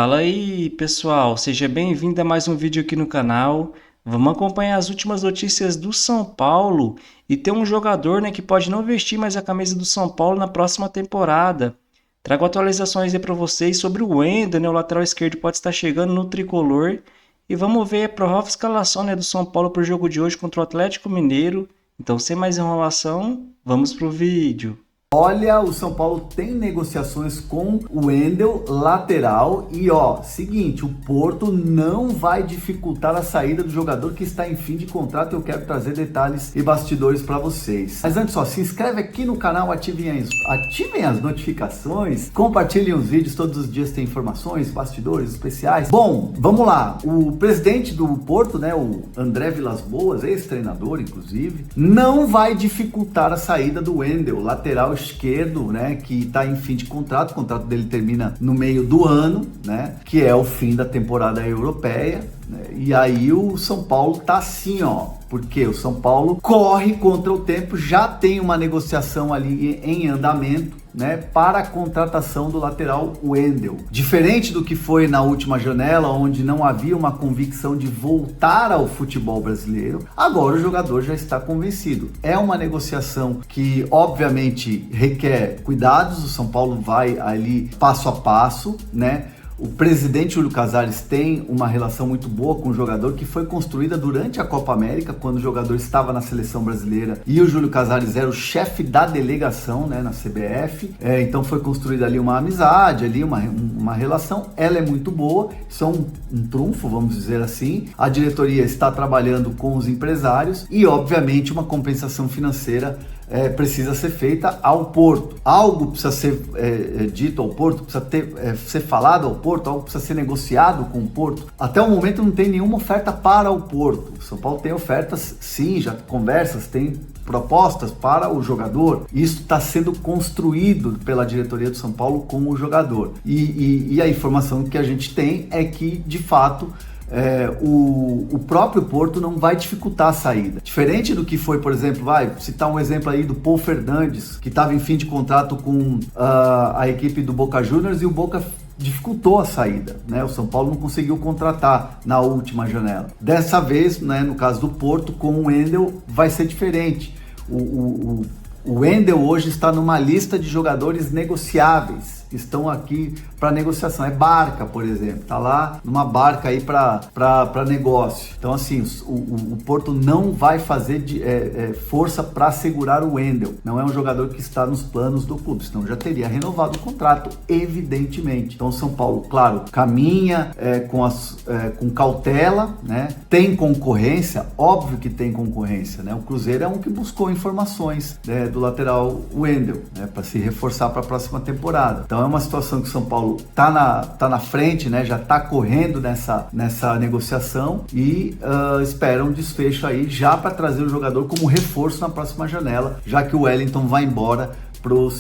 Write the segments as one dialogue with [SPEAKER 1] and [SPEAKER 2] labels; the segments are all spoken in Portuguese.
[SPEAKER 1] Fala aí, pessoal, seja bem-vindo a mais um vídeo aqui no canal. Vamos acompanhar as últimas notícias do São Paulo e tem um jogador, que pode não vestir mais a camisa do São Paulo na próxima temporada. Trago atualizações aí para vocês sobre o Wendel, o lateral esquerdo pode estar chegando no tricolor. E vamos ver a provável escalação, do São Paulo para o jogo de hoje contra o Atlético Mineiro. Então, sem mais enrolação, vamos pro vídeo.
[SPEAKER 2] Olha, o São Paulo tem negociações com o Wendel, lateral, e seguinte, o Porto não vai dificultar a saída do jogador que está em fim de contrato. Eu quero trazer detalhes e bastidores para vocês. Mas antes, se inscreve aqui no canal, ativem as notificações, compartilhem os vídeos, todos os dias tem informações, bastidores especiais. Bom, vamos lá. O presidente do Porto, o André Vilas-Boas, ex-treinador inclusive, não vai dificultar a saída do Wendel, lateral esquerdo, que está em fim de contrato. O contrato dele termina no meio do ano, que é o fim da temporada europeia, e aí o São Paulo tá assim, porque o São Paulo corre contra o tempo, já tem uma negociação ali em andamento, para a contratação do lateral Wendel. Diferente do que foi na última janela, onde não havia uma convicção de voltar ao futebol brasileiro, agora o jogador já está convencido. É uma negociação que, obviamente, requer cuidados. O São Paulo vai ali passo a passo, O presidente Júlio Casares tem uma relação muito boa com o jogador, que foi construída durante a Copa América, quando o jogador estava na seleção brasileira e o Júlio Casares era o chefe da delegação, na CBF. Então foi construída ali uma amizade, ali uma relação. Ela é muito boa, isso é um trunfo, vamos dizer assim. A diretoria está trabalhando com os empresários e, obviamente, uma compensação financeira precisa ser feita ao Porto. Algo precisa ser dito ao Porto, precisa ser falado ao Porto, algo precisa ser negociado com o Porto. Até o momento não tem nenhuma oferta para o Porto. O São Paulo tem ofertas, sim, já conversas, tem propostas para o jogador. Isso está sendo construído pela diretoria do São Paulo com o jogador. E a informação que a gente tem é que, de fato, o próprio Porto não vai dificultar a saída. Diferente do que foi, por exemplo, citar um exemplo aí do Paul Fernandes, que estava em fim de contrato com a equipe do Boca Juniors, e o Boca dificultou a saída, O São Paulo não conseguiu contratar na última janela. Dessa vez, no caso do Porto, com o Wendel, vai ser diferente. O Wendel hoje está numa lista de jogadores negociáveis, estão aqui para negociação. É Barca, por exemplo, tá lá numa barca aí para negócio. Então, assim, o Porto não vai fazer força para segurar o Wendel. Não é um jogador que está nos planos do clube, senão já teria renovado o contrato, evidentemente. Então, o São Paulo, claro, caminha com cautela, Tem concorrência, óbvio que tem concorrência, O Cruzeiro é um que buscou informações, do lateral Wendel, para se reforçar para a próxima temporada. Então, é uma situação que o São Paulo tá na frente, já está correndo nessa negociação e espera um desfecho aí já para trazer o jogador como reforço na próxima janela, já que o Wellington vai embora pro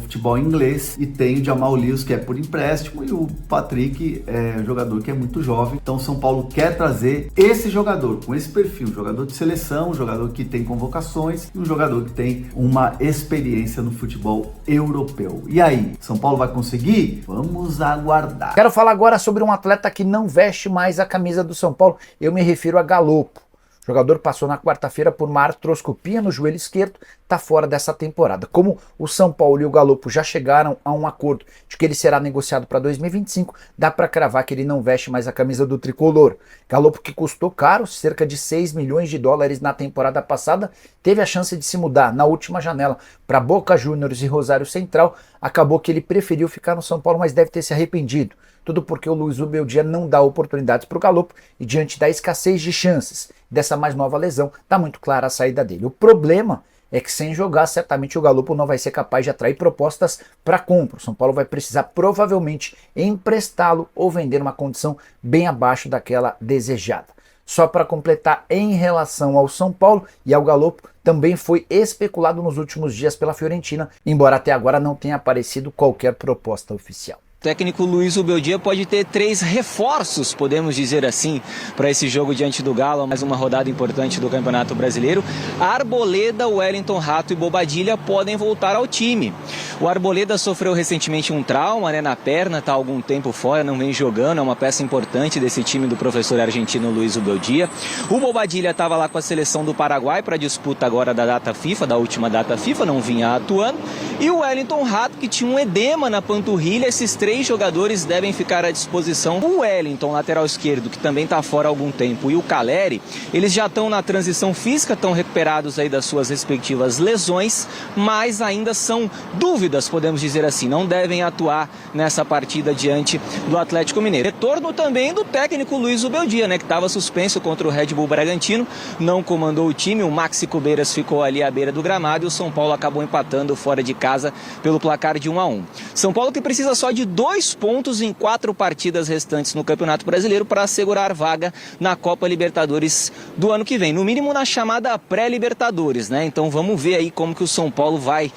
[SPEAKER 2] futebol inglês e tem o Jamal Lewis, que é por empréstimo, e o Patrick é um jogador que é muito jovem. Então o São Paulo quer trazer esse jogador com esse perfil, um jogador de seleção, um jogador que tem convocações e um jogador que tem uma experiência no futebol europeu. E aí, São Paulo vai conseguir? Vamos aguardar.
[SPEAKER 3] Quero falar agora sobre um atleta que não veste mais a camisa do São Paulo. Eu me refiro a Galopo. O jogador passou na quarta-feira por uma artroscopia no joelho esquerdo, está fora dessa temporada. Como o São Paulo e o Galopo já chegaram a um acordo de que ele será negociado para 2025, dá para cravar que ele não veste mais a camisa do tricolor. Galopo, que custou caro, cerca de 6 milhões de dólares na temporada passada, teve a chance de se mudar na última janela para Boca Juniors e Rosário Central. Acabou que ele preferiu ficar no São Paulo, mas deve ter se arrependido. Tudo porque o Luiz Ubeldia não dá oportunidades para o Galopo e, diante da escassez de chances dessa mais nova lesão, está muito clara a saída dele. O problema é que, sem jogar, certamente o Galopo não vai ser capaz de atrair propostas para compra. O São Paulo vai precisar provavelmente emprestá-lo ou vender uma condição bem abaixo daquela desejada. Só para completar, em relação ao São Paulo e ao Galopo, também foi especulado nos últimos dias pela Fiorentina, embora até agora não tenha aparecido qualquer proposta oficial.
[SPEAKER 4] técnico Luiz Ubeldia pode ter 3 reforços, podemos dizer assim, para esse jogo diante do Galo, mais uma rodada importante do Campeonato Brasileiro. Arboleda, Wellington, Rato e Bobadilha podem voltar ao time. O Arboleda sofreu recentemente um trauma, né, na perna, está há algum tempo fora, não vem jogando, é uma peça importante desse time do professor argentino Luiz Ubeldia. O Bobadilha estava lá com a seleção do Paraguai para a disputa agora da data FIFA, da última data FIFA, não vinha atuando. E o Wellington Rato, que tinha um edema na panturrilha. Esses 3 jogadores devem ficar à disposição. O Wellington, lateral esquerdo, que também está fora há algum tempo, e o Caleri, eles já estão na transição física, estão recuperados aí das suas respectivas lesões, mas ainda são dúvidas, podemos dizer assim, não devem atuar nessa partida diante do Atlético Mineiro. Retorno também do técnico Luiz Ubeldia, né, que estava suspenso contra o Red Bull Bragantino, não comandou o time, o Maxi Cubeiras ficou ali à beira do gramado e o São Paulo acabou empatando fora de casa pelo placar de 1-1. São Paulo que precisa só de 2 pontos em 4 partidas restantes no Campeonato Brasileiro para assegurar vaga na Copa Libertadores do ano que vem, no mínimo na chamada pré-Libertadores, né? Então vamos ver aí como que o São Paulo vai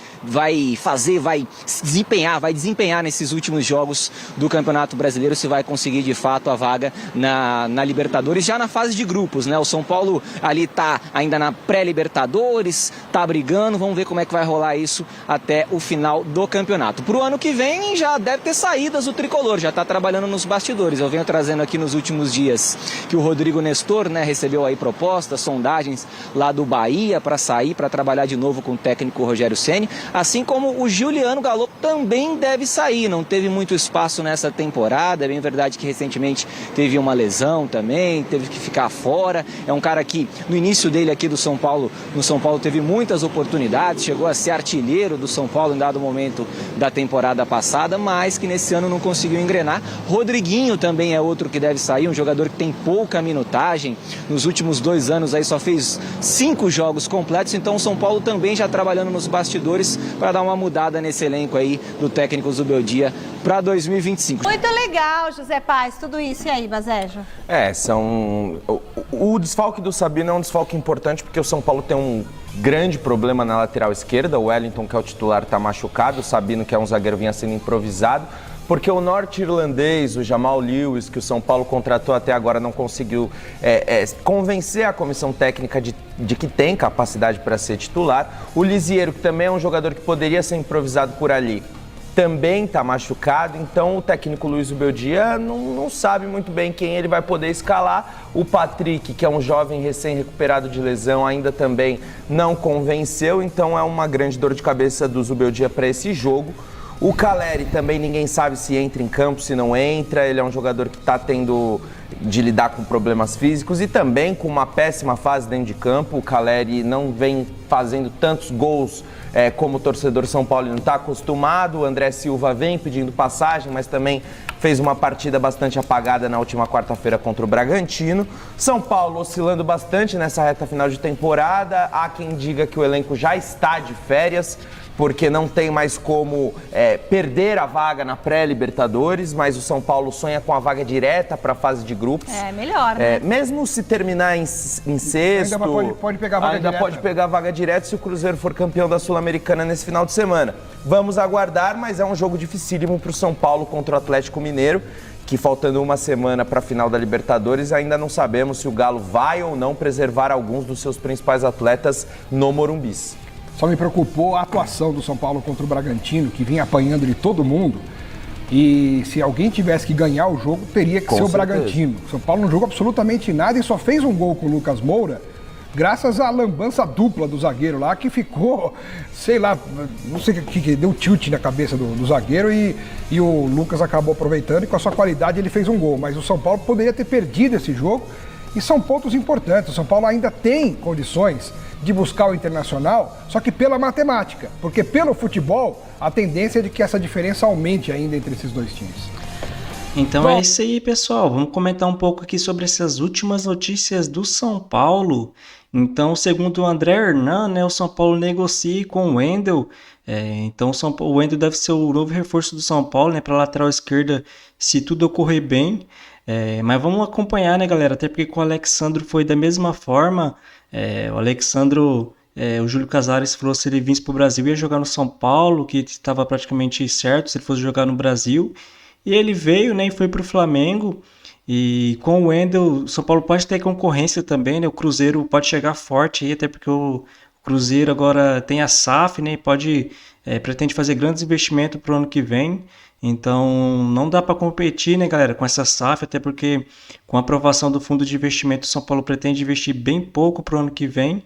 [SPEAKER 4] desempenhar nesses últimos jogos do Campeonato Brasileiro, se vai conseguir de fato a vaga na Libertadores, já na fase de grupos, né? O São Paulo ali tá ainda na pré-Libertadores, tá brigando, vamos ver como é que vai rolar isso até o final do campeonato. Pro ano que vem já deve ter saídas o tricolor, já está trabalhando nos bastidores. Eu venho trazendo aqui nos últimos dias que o Rodrigo Nestor, né, recebeu aí propostas, sondagens lá do Bahia para sair, para trabalhar de novo com o técnico Rogério Ceni, assim como o Juliano Galoppo também deve sair, não teve muito espaço nessa temporada, é bem verdade que recentemente teve uma lesão também, teve que ficar fora, é um cara que no início dele aqui do São Paulo, no São Paulo teve muitas oportunidades, chegou a ser artilheiro do São Paulo em dado momento da temporada passada, mas que nesse ano não conseguiu engrenar. Rodriguinho também é outro que deve sair, um jogador que tem pouca minutagem, nos últimos 2 anos aí só fez 5 jogos completos, então o São Paulo também já trabalhando nos bastidores para dar uma mudada nesse elenco aí do técnico Zubeldia para 2025.
[SPEAKER 5] Muito legal, José Paz, tudo isso. E aí, Bazejo?
[SPEAKER 6] O desfalque do Sabino é um desfalque importante porque o São Paulo tem um grande problema na lateral esquerda. O Wellington, que é o titular, está machucado. O Sabino, que é um zagueiro, vinha sendo improvisado. Porque o norte-irlandês, o Jamal Lewis, que o São Paulo contratou até agora, não conseguiu convencer a comissão técnica de que tem capacidade para ser titular. O Lisieiro, que também é um jogador que poderia ser improvisado por ali, também está machucado, então o técnico Luiz Ubeldia não sabe muito bem quem ele vai poder escalar. O Patrick, que é um jovem recém-recuperado de lesão, ainda também não convenceu, então é uma grande dor de cabeça do Ubeldia para esse jogo. O Caleri também ninguém sabe se entra em campo, se não entra, ele é um jogador que está tendo de lidar com problemas físicos e também com uma péssima fase dentro de campo. O Caleri não vem fazendo tantos gols como o torcedor São Paulo não está acostumado. O André Silva vem pedindo passagem, mas também fez uma partida bastante apagada na última quarta-feira contra o Bragantino. São Paulo oscilando bastante nessa reta final de temporada. Há quem diga que o elenco já está de férias, porque não tem mais como perder a vaga na pré-Libertadores, mas o São Paulo sonha com a vaga direta para a fase de grupos.
[SPEAKER 5] É, melhor, né?
[SPEAKER 6] Mesmo se terminar em sexto,
[SPEAKER 7] ainda pode pegar a vaga
[SPEAKER 6] ainda
[SPEAKER 7] direta.
[SPEAKER 6] pode pegar a vaga direta se o Cruzeiro for campeão da Sul-Americana nesse final de semana. Vamos aguardar, mas é um jogo dificílimo para o São Paulo contra o Atlético Mineiro, que faltando uma semana para a final da Libertadores, ainda não sabemos se o Galo vai ou não preservar alguns dos seus principais atletas no Morumbi.
[SPEAKER 7] Só me preocupou a atuação do São Paulo contra o Bragantino, que vinha apanhando de todo mundo. E se alguém tivesse que ganhar o jogo, teria que ser o Bragantino. O São Paulo não jogou absolutamente nada e só fez um gol com o Lucas Moura, graças à lambança dupla do zagueiro lá, que ficou, sei lá, não sei o que deu tilt na cabeça do zagueiro e o Lucas acabou aproveitando e com a sua qualidade ele fez um gol. Mas o São Paulo poderia ter perdido esse jogo e são pontos importantes. O São Paulo ainda tem condições de buscar o Internacional, só que pela matemática, porque pelo futebol a tendência é de que essa diferença aumente ainda entre esses dois times.
[SPEAKER 1] Então é isso aí, pessoal. Vamos comentar um pouco aqui sobre essas últimas notícias do São Paulo. Então, segundo o André Hernan, né, o São Paulo negocia com o Wendel. Então o Wendel deve ser o novo reforço do São Paulo, né, para a lateral esquerda, se tudo ocorrer bem. Mas vamos acompanhar, né, galera? Até porque com o Alexandro foi da mesma forma. O Alexandro, o Júlio Casares falou se ele vinsse para o Brasil ia jogar no São Paulo, que estava praticamente certo se ele fosse jogar no Brasil. E ele veio, né, e foi para o Flamengo. E com o Wendel, o São Paulo pode ter concorrência também, né? O Cruzeiro pode chegar forte aí, até porque o Cruzeiro agora tem a SAF, né? E pretende fazer grandes investimentos para o ano que vem. Então não dá para competir, né, galera, com essa SAF, até porque com a aprovação do fundo de investimento, o São Paulo pretende investir bem pouco para o ano que vem.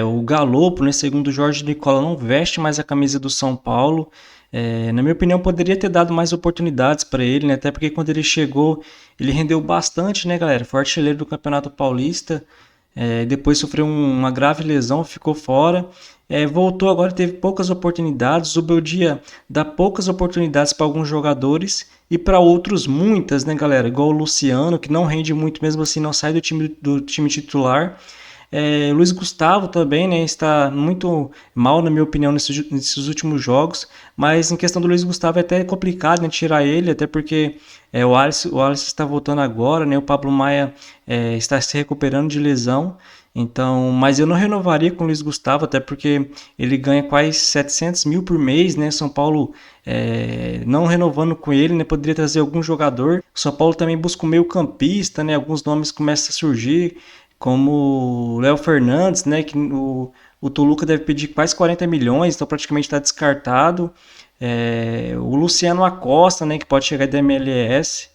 [SPEAKER 1] O Galopo, né, segundo o Jorge Nicola, não veste mais a camisa do São Paulo. Na minha opinião, poderia ter dado mais oportunidades para ele, né? Até porque quando ele chegou, ele rendeu bastante, né, galera? Foi artilheiro do Campeonato Paulista. Depois sofreu uma grave lesão, ficou fora. Voltou agora, teve poucas oportunidades. O Beldia dá poucas oportunidades para alguns jogadores e para outros muitas, né, galera? Igual o Luciano, que não rende muito, mesmo assim não sai do time titular. Luiz Gustavo também, né, está muito mal, na minha opinião, nesses últimos jogos, mas em questão do Luiz Gustavo é até complicado, né, tirar ele, até porque o Alisson está voltando agora, né, o Pablo Maia está se recuperando de lesão, então, mas eu não renovaria com o Luiz Gustavo, até porque ele ganha quase 700 mil por mês, né, São Paulo não renovando com ele, né, poderia trazer algum jogador. O São Paulo também busca um meio campista, né, alguns nomes começam a surgir, como o Léo Fernandes, né, que o Toluca deve pedir quase 40 milhões, então praticamente está descartado. O Luciano Acosta, né, que pode chegar da MLS.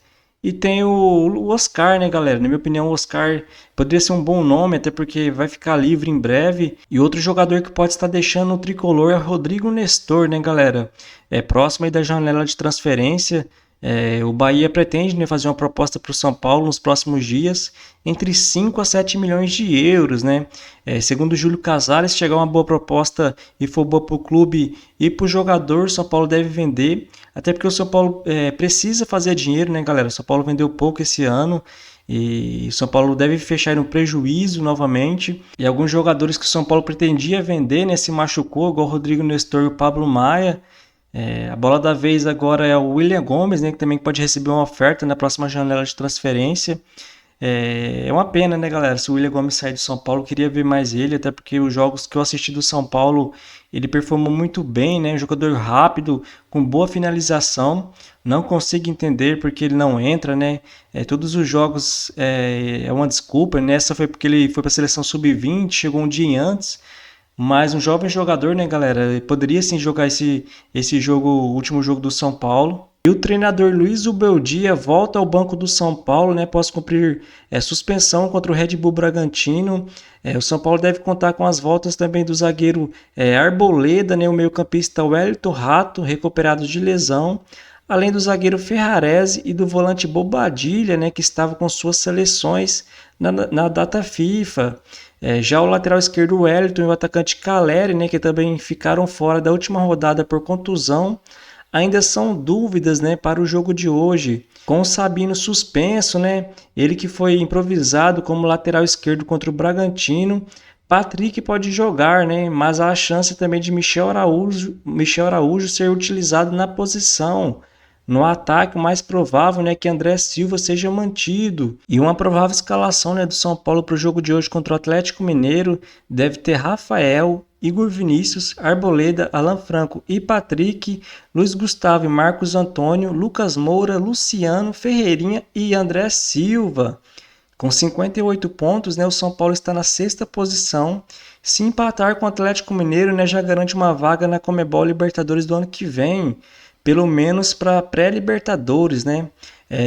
[SPEAKER 1] E tem o Oscar, né, galera? Na minha opinião, o Oscar poderia ser um bom nome, até porque vai ficar livre em breve. E outro jogador que pode estar deixando o tricolor é o Rodrigo Nestor, né, galera? Próximo aí da janela de transferência. O Bahia pretende, né, fazer uma proposta para o São Paulo nos próximos dias, entre 5 a 7 milhões de euros, né? Segundo o Júlio Casares, se chegar uma boa proposta e for boa para o clube e para o jogador, o São Paulo deve vender, até porque o São Paulo precisa fazer dinheiro, né, galera? O São Paulo vendeu pouco esse ano e o São Paulo deve fechar no prejuízo novamente. E alguns jogadores que o São Paulo pretendia vender, né, se machucou, igual o Rodrigo Nestor e o Pablo Maia. A bola da vez agora é o William Gomes, né, que também pode receber uma oferta na próxima janela de transferência. É uma pena, né, galera, se o William Gomes sair do São Paulo, eu queria ver mais ele, até porque os jogos que eu assisti do São Paulo, ele performou muito bem, né, um jogador rápido, com boa finalização. Não consigo entender porque ele não entra, né, todos os jogos é uma desculpa, né, essa foi porque ele foi para a seleção sub-20, chegou um dia antes. Mas um jovem jogador, né, galera, poderia sim jogar esse jogo, o último jogo do São Paulo. E o treinador Luiz Ubeldia volta ao banco do São Paulo, né, após cumprir suspensão contra o Red Bull Bragantino. O São Paulo deve contar com as voltas também do zagueiro Arboleda, né, o meio-campista Wellington Rato, recuperado de lesão, além do zagueiro Ferrarese e do volante Bobadilha, né, que estava com suas seleções na data FIFA. Já o lateral esquerdo Wellington e o atacante Caleri, né, que também ficaram fora da última rodada por contusão, ainda são dúvidas, né, para o jogo de hoje. Com o Sabino suspenso, né, ele que foi improvisado como lateral esquerdo contra o Bragantino, Patrick pode jogar, né, mas há a chance também de Michel Araújo ser utilizado na posição. No ataque, o mais provável, né, que André Silva seja mantido. E uma provável escalação, né, do São Paulo para o jogo de hoje contra o Atlético Mineiro deve ter Rafael, Igor Vinícius, Arboleda, Alan Franco e Patrick, Luiz Gustavo e Marcos Antônio, Lucas Moura, Luciano, Ferreirinha e André Silva. Com 58 pontos, né, o São Paulo está na 6ª posição. Se empatar com o Atlético Mineiro, né, já garante uma vaga na Conmebol Libertadores do ano que vem. Pelo menos para pré-Libertadores, né?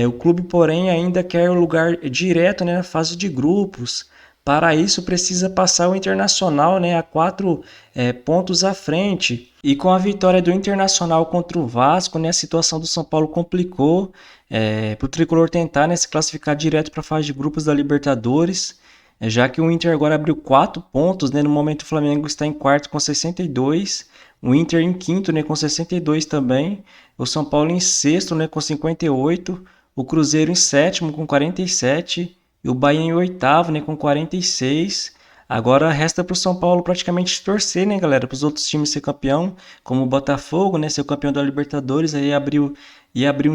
[SPEAKER 1] O clube, porém, ainda quer o lugar direto, né, na fase de grupos. Para isso, precisa passar o Internacional, né, a 4 pontos à frente. E com a vitória do Internacional contra o Vasco, né, a situação do São Paulo complicou para o Tricolor tentar, né, se classificar direto para a fase de grupos da Libertadores. Já que o Inter agora abriu 4 pontos, né, no momento o Flamengo está em quarto com 62, o Inter em quinto, né, com 62 também, o São Paulo em sexto, né, com 58, o Cruzeiro em sétimo com 47 e o Bahia em oitavo, né, com 46. Agora resta para o São Paulo praticamente torcer, né, galera, para os outros times ser campeão, como o Botafogo, né, ser o campeão da Libertadores, aí abrir um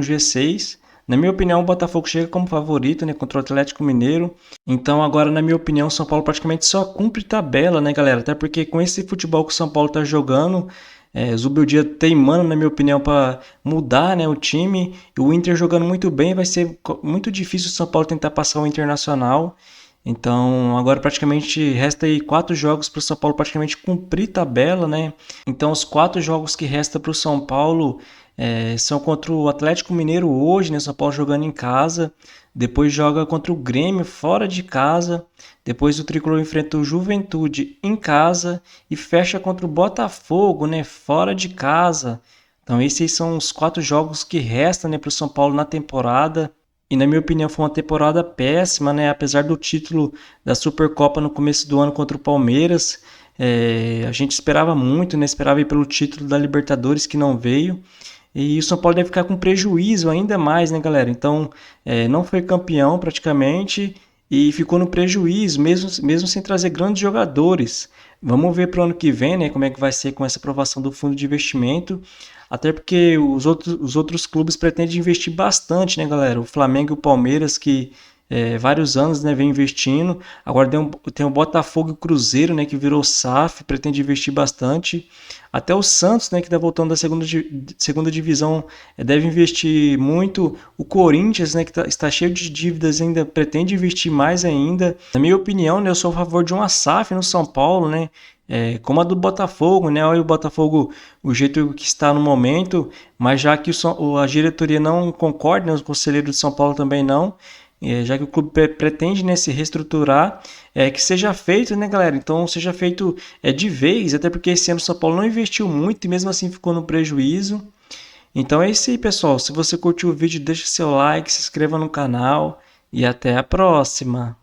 [SPEAKER 1] G6. Na minha opinião, o Botafogo chega como favorito, né, contra o Atlético Mineiro. Então, agora, na minha opinião, o São Paulo praticamente só cumpre tabela, né, galera? Até porque com esse futebol que o São Paulo está jogando, Zubeldia teimando, na minha opinião, para mudar, né, o time. E o Inter jogando muito bem, vai ser muito difícil o São Paulo tentar passar o Internacional. Então, agora praticamente resta aí 4 jogos para o São Paulo praticamente cumprir tabela, né? Então, os 4 jogos que resta para o São Paulo são contra o Atlético Mineiro hoje, né? São Paulo jogando em casa. Depois joga contra o Grêmio fora de casa. Depois o Tricolor enfrenta o Juventude em casa e fecha contra o Botafogo, né? Fora de casa. Então, esses são os 4 jogos que restam, né, para o São Paulo na temporada. E na minha opinião foi uma temporada péssima, né? Apesar do título da Supercopa no começo do ano contra o Palmeiras, a gente esperava muito, né? Esperava ir pelo título da Libertadores que não veio. E o São Paulo deve ficar com prejuízo ainda mais, né, galera? Então, não foi campeão praticamente e ficou no prejuízo, mesmo sem trazer grandes jogadores. Vamos ver para o ano que vem, né, como é que vai ser com essa aprovação do fundo de investimento. Até porque os outros clubes pretendem investir bastante, né, galera? O Flamengo e o Palmeiras, que vários anos, né, vem investindo. Agora tem o Botafogo e o Cruzeiro, né, que virou SAF, pretende investir bastante. Até o Santos, né, que está voltando da segunda divisão, deve investir muito. O Corinthians, né, que está cheio de dívidas, ainda pretende investir mais ainda. Na minha opinião, né, eu sou a favor de uma SAF no São Paulo, né? Como a do Botafogo, né? Olha o Botafogo, o jeito que está no momento, mas já que a diretoria não concorda, né, os conselheiros de São Paulo também não, já que o clube pretende, né, se reestruturar, que seja feito, né, galera? Então seja feito de vez, até porque esse ano o São Paulo não investiu muito e mesmo assim ficou no prejuízo. Então é isso aí, pessoal. Se você curtiu o vídeo, deixa seu like, se inscreva no canal e até a próxima.